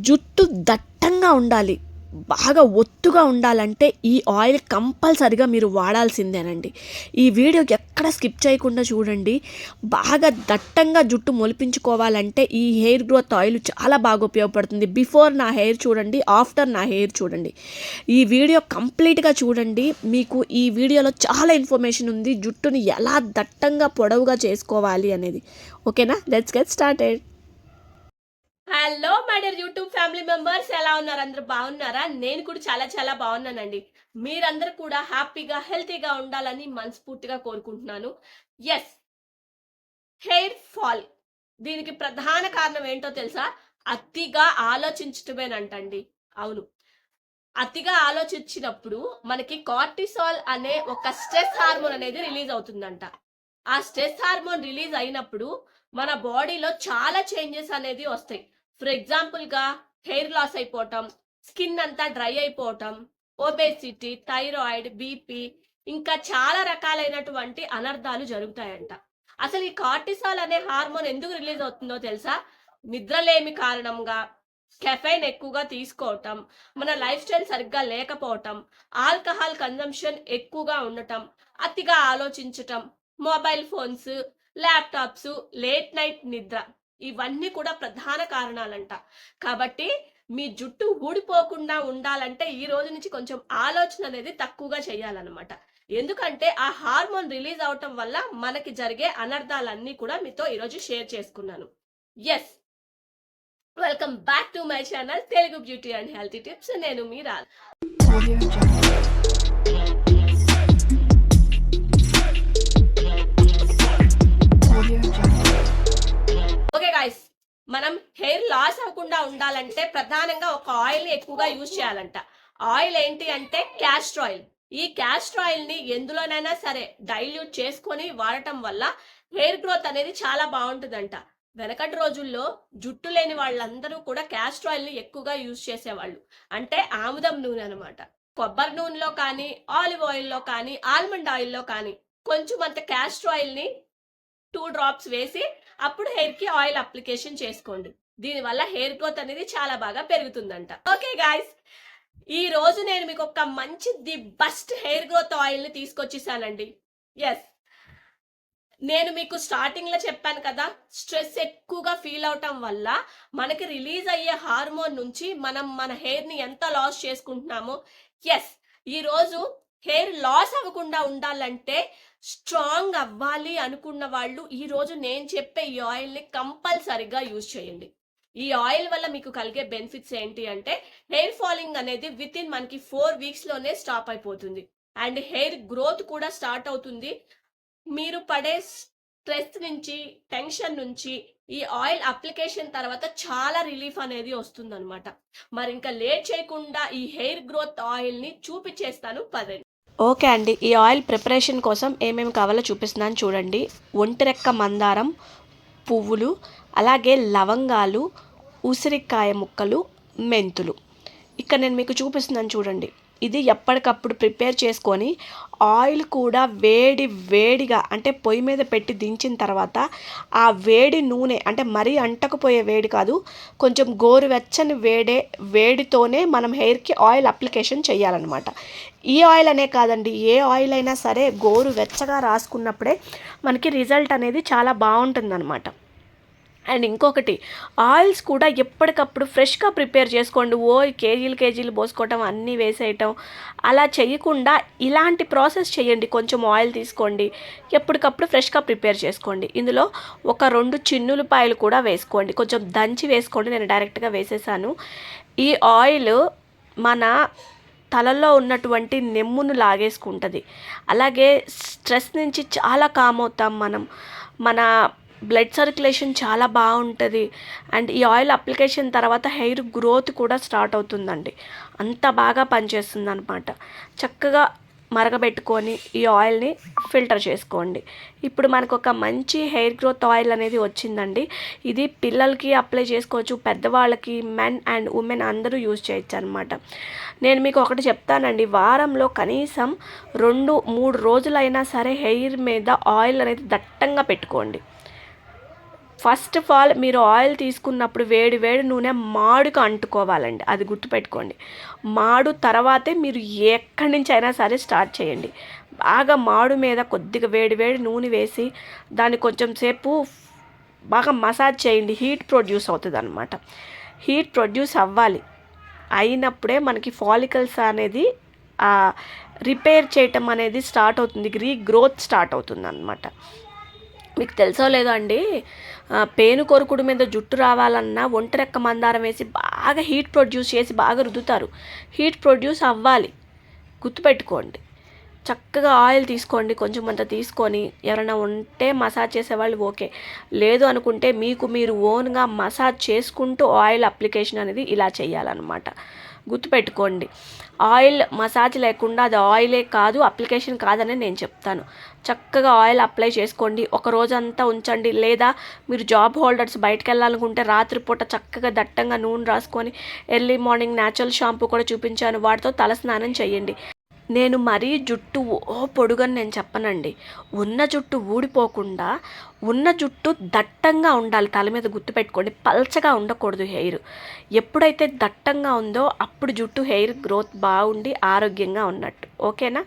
జుట్టు దట్టంగా ఉండాలి, బాగా ఒత్తుగా ఉండాలంటే ఈ ఆయిల్ కంపల్సరిగా మీరు వాడాల్సిందేనండి. ఈ వీడియో ఎక్కడ స్కిప్ చేయకుండా చూడండి. బాగా దట్టంగా జుట్టు మొలిపించుకోవాలంటే ఈ హెయిర్ గ్రోత్ ఆయిల్ చాలా బాగా ఉపయోగపడుతుంది. బిఫోర్ నా హెయిర్ చూడండి, ఆఫ్టర్ నా హెయిర్ చూడండి. ఈ వీడియో కంప్లీట్గా చూడండి. మీకు ఈ వీడియోలో చాలా ఇన్ఫర్మేషన్ ఉంది, జుట్టుని ఎలా దట్టంగా పొడవుగా చేసుకోవాలి అనేది. ఓకేనా, let's get started. Hello my dear YouTube family members, ఎలా ఉన్నారు? అందరూ బాగున్నారా? నేను కూడా చాలా చాలా బాగున్నానండి. మీరందరూ కూడా హ్యాపీగా హెల్తీగా ఉండాలని మనస్ఫూర్తిగా కోరుకుంటున్నాను. ఎస్, హెయిర్ ఫాల్ దీనికి ప్రధాన కారణం ఏంటో తెలుసా? అతిగా ఆలోచించటమేనంటండి. అవును, అతిగా ఆలోచించినప్పుడు మనకి కార్టిసాల్ అనే ఒక స్ట్రెస్ హార్మోన్ అనేది రిలీజ్ అవుతుందంట. ఆ స్ట్రెస్ హార్మోన్ రిలీజ్ అయినప్పుడు మన బాడీలో చాలా చేంజెస్ అనేది వస్తాయి. ఫర్ ఎగ్జాంపుల్ గా హెయిర్ లాస్ అయిపోవటం, స్కిన్ అంతా డ్రై అయిపోవటం, ఒబేసిటీ, థైరాయిడ్, బీపీ, ఇంకా చాలా రకాలైనటువంటి అనర్థాలు జరుగుతాయంట. అసలు ఈ కార్టిసాల్ అనే హార్మోన్ ఎందుకు రిలీజ్ అవుతుందో తెలుసా? నిద్రలేమి కారణంగా, కెఫైన్ ఎక్కువగా తీసుకోవటం, మన లైఫ్ స్టైల్ సరిగ్గా లేకపోవటం, ఆల్కహాల్ కన్జంప్షన్ ఎక్కువగా ఉండటం, అతిగా ఆలోచించటం, mobile phones, laptops, late night నిద్ర, ఇవన్నీ కూడా ప్రధాన కారణాలంట. కాబట్టి మీ జుట్టు ఊడిపోకుండా ఉండాలంటే ఈ రోజు నుంచి కొంచెం ఆలోచన అనేది తక్కువగా చేయాలన్నమాట. ఎందుకంటే ఆ హార్మోన్ రిలీజ్ అవటం వల్ల మనకి జరిగే అనర్థాలన్నీ కూడా మీతో ఈరోజు షేర్ చేసుకున్నాను. Yes, welcome back to my channel Telugu beauty and healthy tips. నేను మీ రాల్. ఓకే గాయ్స్, మనం హెయిర్ లాస్ అవ్వకుండా ఉండాలంటే ప్రధానంగా ఒక ఆయిల్ ని ఎక్కువగా యూజ్ చేయాలంట. ఆయిల్ ఏంటి అంటే క్యాస్టర్ ఆయిల్. ఈ క్యాస్టర్ ఆయిల్ ని ఎందులోనైనా సరే డైల్యూట్ చేసుకొని వాడటం వల్ల హెయిర్ గ్రోత్ అనేది చాలా బాగుంటుందంట. వెనకటి రోజుల్లో జుట్టు లేని వాళ్ళందరూ కూడా క్యాస్టర్ ఆయిల్ ని ఎక్కువగా యూజ్ చేసేవాళ్ళు. అంటే ఆముదం నూనె అనమాట. కొబ్బరి నూనెలో కానీ, ఆలివ్ ఆయిల్లో కానీ, ఆల్మండ్ ఆయిల్లో కానీ కొంచెం అంత క్యాస్టర్ ఆయిల్ ని 2 డ్రాప్స్ వేసి అప్పుడు హెయిర్ కి ఆయిల్ అప్లికేషన్ చేసుకోండి. దీనివల్ల హెయిర్ గ్రోత్ అనేది చాలా బాగా పెరుగుతుందంట. ఓకే గాయస్, ఈ రోజు నేను మీకు ఒక మంచి the best hair growth oil ని తీసుకొచ్చేసానండి. ఎస్, నేను మీకు స్టార్టింగ్ లో చెప్పాను కదా, స్ట్రెస్ ఎక్కువగా ఫీల్ అవటం వల్ల మనకి రిలీజ్ అయ్యే హార్మోన్ నుంచి మనం మన హెయిర్ ని ఎంత లాస్ చేసుకుంటున్నామో. ఎస్, ఈ రోజు హెయిర్ లాస్ అవ్వకుండా ఉండాలంటే, స్ట్రాంగ్ అవ్వాలి అనుకున్న వాళ్ళు ఈ రోజు నేను చెప్పే ఈ ఆయిల్ ని కంపల్సరిగా యూజ్ చేయండి. ఈ ఆయిల్ వల్ల మీకు కలిగే బెనిఫిట్స్ ఏంటి అంటే, హెయిర్ ఫాలింగ్ అనేది విత్ ఇన్ మనకి 4 వీక్స్ లోనే స్టాప్ అయిపోతుంది. అండ్ హెయిర్ గ్రోత్ కూడా స్టార్ట్ అవుతుంది. మీరు పడే స్ట్రెస్ నుంచి, టెన్షన్ నుంచి ఈ ఆయిల్ అప్లికేషన్ తర్వాత చాలా రిలీఫ్ అనేది వస్తుందన్నమాట. మరి ఇంకా లేట్ చేయకుండా ఈ హెయిర్ గ్రోత్ ఆయిల్ ని చూపించేస్తాను, పదండి. ఓకే అండి, ఈ ఆయిల్ ప్రిపరేషన్ కోసం ఏమేమి కావాలో చూపిస్తున్నాను చూడండి. ఒంటిరెక్క మందారం పువ్వులు, అలాగే లవంగాలు, ఉసిరికాయ ముక్కలు, మెంతులు. ఇక్కడ నేను మీకు చూపిస్తున్నాను చూడండి. ఇది ఎప్పటికప్పుడు ప్రిపేర్ చేసుకొని ఆయిల్ కూడా వేడిగా అంటే పొయ్యి మీద పెట్టి దించిన తర్వాత ఆ వేడి నూనె అంటే మరీ అంటకపోయే వేడి కాదు, కొంచెం గోరువెచ్చని వేడితోనే మనం హెయిర్కి ఆయిల్ అప్లికేషన్ చేయాలన్నమాట. ఈ ఆయిల్ అనే కాదండి, ఏ ఆయిల్ అయినా సరే గోరువెచ్చగా రాసుకున్నప్పుడే మనకి రిజల్ట్ అనేది చాలా బాగుంటుందన్నమాట. అండ్ ఇంకొకటి, ఆయిల్స్ కూడా ఎప్పటికప్పుడు ఫ్రెష్గా ప్రిపేర్ చేసుకోండి. కేజీలు పోసుకోవటం, అన్నీ వేసేయటం అలా చేయకుండా ఇలాంటి ప్రాసెస్ చేయండి. కొంచెం ఆయిల్ తీసుకోండి, ఎప్పటికప్పుడు ఫ్రెష్గా ప్రిపేర్ చేసుకోండి. ఇందులో ఒక 2 చిన్నులపాయలు కూడా వేసుకోండి, కొంచెం దంచి వేసుకోండి. నేను డైరెక్ట్గా వేసేసాను. ఈ ఆయిల్ మన తలలో ఉన్నటువంటి నెమ్మును లాగేసుకుంటుంది. అలాగే స్ట్రెస్ నుంచి చాలా కామ్ అవుతాం మనం. మన బ్లడ్ సర్క్యులేషన్ చాలా బాగుంటుంది. అండ్ ఈ ఆయిల్ అప్లికేషన్ తర్వాత హెయిర్ గ్రోత్ కూడా స్టార్ట్ అవుతుందండి. అంత బాగా పనిచేస్తుంది అనమాట. చక్కగా మరగబెట్టుకొని ఈ ఆయిల్ని ఫిల్టర్ చేసుకోండి. ఇప్పుడు మనకు ఒక మంచి హెయిర్ గ్రోత్ ఆయిల్ అనేది వచ్చిందండి. ఇది పిల్లలకి అప్లై చేసుకోవచ్చు, పెద్దవాళ్ళకి, మెన్ అండ్ ఉమెన్ అందరూ యూజ్ చేయొచ్చు అనమాట. నేను మీకు ఒకటి చెప్తానండి, వారంలో కనీసం 2-3 రోజులైనా సరే హెయిర్ మీద ఆయిల్ అనేది దట్టంగా పెట్టుకోండి. ఫస్ట్ ఆఫ్ ఆల్ మీరు ఆయిల్ తీసుకున్నప్పుడు వేడి వేడి నూనె మాడుకు అంటుకోవాలండి, అది గుర్తుపెట్టుకోండి. మాడు తర్వాతే మీరు ఎక్కడి నుంచి అయినా సరే స్టార్ట్ చేయండి. బాగా మాడు మీద కొద్దిగా వేడి వేడి నూనె వేసి దాన్ని కొంచెం సేపు బాగా మసాజ్ చేయండి. హీట్ ప్రొడ్యూస్ అవుతుంది అనమాట. హీట్ ప్రొడ్యూస్ అవ్వాలి. అయినప్పుడే మనకి ఫాలికల్స్ అనేది రిపేర్ చేయటం అనేది స్టార్ట్ అవుతుంది, రీగ్రోత్ స్టార్ట్ అవుతుంది అనమాట. మీకు తెలుసో లేదో అండి, పేను కొరుకుడు మీద జుట్టు రావాలన్నా ఒంటరెక్క మందారం వేసి బాగా హీట్ ప్రొడ్యూస్ చేసి బాగా రుద్దుతారు. హీట్ ప్రొడ్యూస్ అవ్వాలి, గుర్తుపెట్టుకోండి. చక్కగా ఆయిల్ తీసుకోండి, కొంచెం అంత తీసుకొని ఎవరైనా ఉంటే మసాజ్ చేసేవాళ్ళు ఓకే, లేదు అనుకుంటే మీకు మీరు ఓన్గా మసాజ్ చేసుకుంటూ ఆయిల్ అప్లికేషన్ అనేది ఇలా చేయాలన్నమాట. గుర్తుపెట్టుకోండి, ఆయిల్ మసాజ్ లేకుండా అది ఆయిలే కాదు, అప్లికేషన్ కాదని నేను చెప్తాను. చక్కగా ఆయిల్ అప్లై చేసుకోండి, ఒక రోజంతా ఉంచండి. లేదా మీరు జాబ్ హోల్డర్స్ బయటకు వెళ్ళాలనుకుంటే రాత్రిపూట చక్కగా దట్టంగా నూనె రాసుకొని ఎర్లీ మార్నింగ్ న్యాచురల్ షాంపూ కూడా చూపించాను, వాటితో తలస్నానం చేయండి. నేను మరీ జుట్టు పొడుగని నేను చెప్పనండి. ఉన్న జుట్టు ఊడిపోకుండా ఉన్న జుట్టు దట్టంగా ఉండాలి, తల మీద గుర్తుపెట్టుకోండి. పల్చగా ఉండకూడదు హెయిర్. ఎప్పుడైతే దట్టంగా ఉందో అప్పుడు జుట్టు హెయిర్ గ్రోత్ బాగుండి ఆరోగ్యంగా ఉన్నట్టు. ఓకేనా?